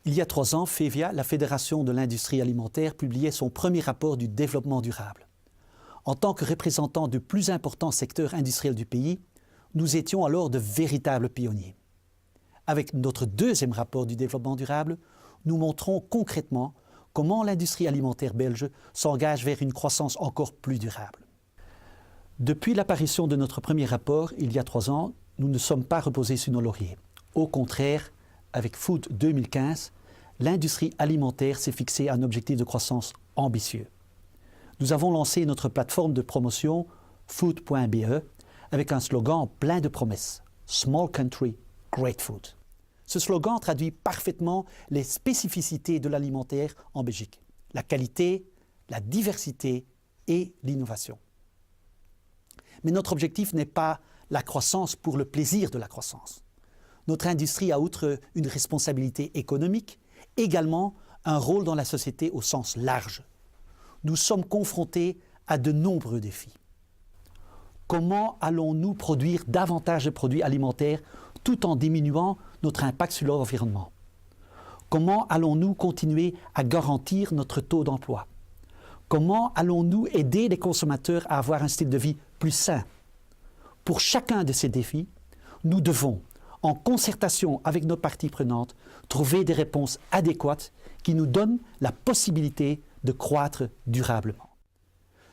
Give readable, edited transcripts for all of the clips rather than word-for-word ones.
Il y a 3 ans, FEVIA, la Fédération de l'industrie alimentaire, publiait son premier rapport du développement durable. En tant que représentants de plus importants secteurs industriels du pays, nous étions alors de véritables pionniers. Avec notre deuxième rapport du développement durable, nous montrons concrètement comment l'industrie alimentaire belge s'engage vers une croissance encore plus durable. Depuis l'apparition de notre premier rapport, il y a 3 ans, nous ne sommes pas reposés sur nos lauriers. Au contraire, avec Food 2015, l'industrie alimentaire s'est fixée un objectif de croissance ambitieux. Nous avons lancé notre plateforme de promotion food.be avec un slogan plein de promesses « Small Country, Great Food ». Ce slogan traduit parfaitement les spécificités de l'alimentaire en Belgique, la qualité, la diversité et l'innovation. Mais notre objectif n'est pas la croissance pour le plaisir de la croissance. Notre industrie a, outre une responsabilité économique, également un rôle dans la société au sens large. Nous sommes confrontés à de nombreux défis. Comment allons-nous produire davantage de produits alimentaires tout en diminuant notre impact sur l'environnement? Comment allons-nous continuer à garantir notre taux d'emploi? Comment allons-nous aider les consommateurs à avoir un style de vie plus sain? Pour chacun de ces défis, nous devons, en concertation avec nos parties prenantes, trouver des réponses adéquates qui nous donnent la possibilité de croître durablement.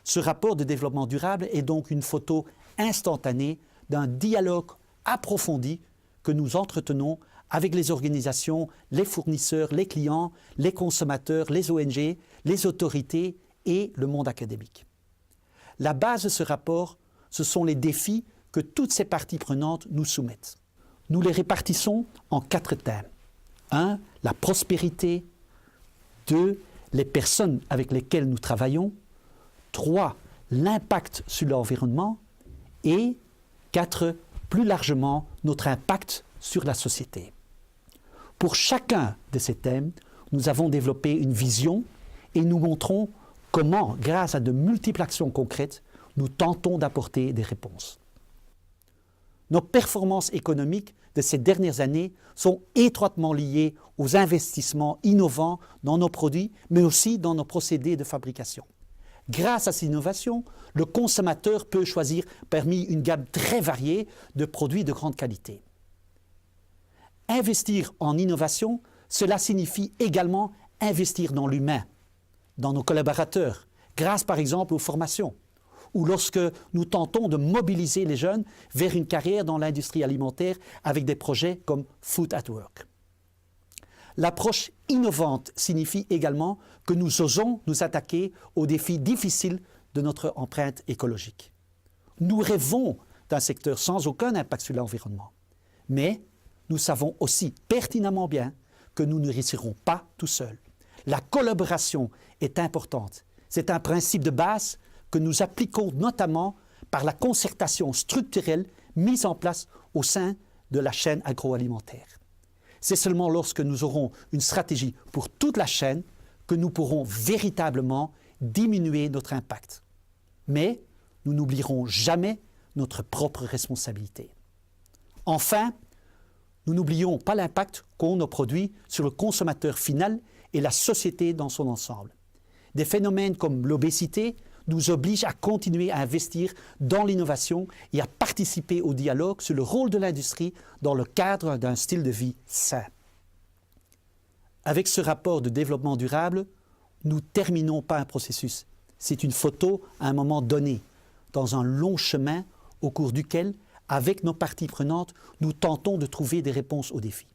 Ce rapport de développement durable est donc une photo instantanée d'un dialogue approfondi que nous entretenons avec les organisations, les fournisseurs, les clients, les consommateurs, les ONG, les autorités et le monde académique. La base de ce rapport, ce sont les défis que toutes ces parties prenantes nous soumettent. Nous les répartissons en 4 thèmes. 1. La prospérité. 2. Les personnes avec lesquelles nous travaillons. 3. L'impact sur l'environnement. Et 4. Plus largement, notre impact sur la société. Pour chacun de ces thèmes, nous avons développé une vision et nous montrons comment, grâce à de multiples actions concrètes, nous tentons d'apporter des réponses. Nos performances économiques de ces dernières années sont étroitement liées aux investissements innovants dans nos produits, mais aussi dans nos procédés de fabrication. Grâce à ces innovations, le consommateur peut choisir parmi une gamme très variée de produits de grande qualité. Investir en innovation, cela signifie également investir dans l'humain, dans nos collaborateurs, grâce par exemple aux formations, ou lorsque nous tentons de mobiliser les jeunes vers une carrière dans l'industrie alimentaire avec des projets comme Food at Work. L'approche innovante signifie également que nous osons nous attaquer aux défis difficiles de notre empreinte écologique. Nous rêvons d'un secteur sans aucun impact sur l'environnement, mais nous savons aussi pertinemment bien que nous ne réussirons pas tout seuls. La collaboration est importante. C'est un principe de base que nous appliquons notamment par la concertation structurelle mise en place au sein de la chaîne agroalimentaire. C'est seulement lorsque nous aurons une stratégie pour toute la chaîne que nous pourrons véritablement diminuer notre impact. Mais nous n'oublierons jamais notre propre responsabilité. Enfin, nous n'oublions pas l'impact qu'ont nos produits sur le consommateur final et la société dans son ensemble. Des phénomènes comme l'obésité nous obligent à continuer à investir dans l'innovation et à participer au dialogue sur le rôle de l'industrie dans le cadre d'un style de vie sain. Avec ce rapport de développement durable, nous ne terminons pas un processus. C'est une photo à un moment donné, dans un long chemin au cours duquel, avec nos parties prenantes, nous tentons de trouver des réponses aux défis.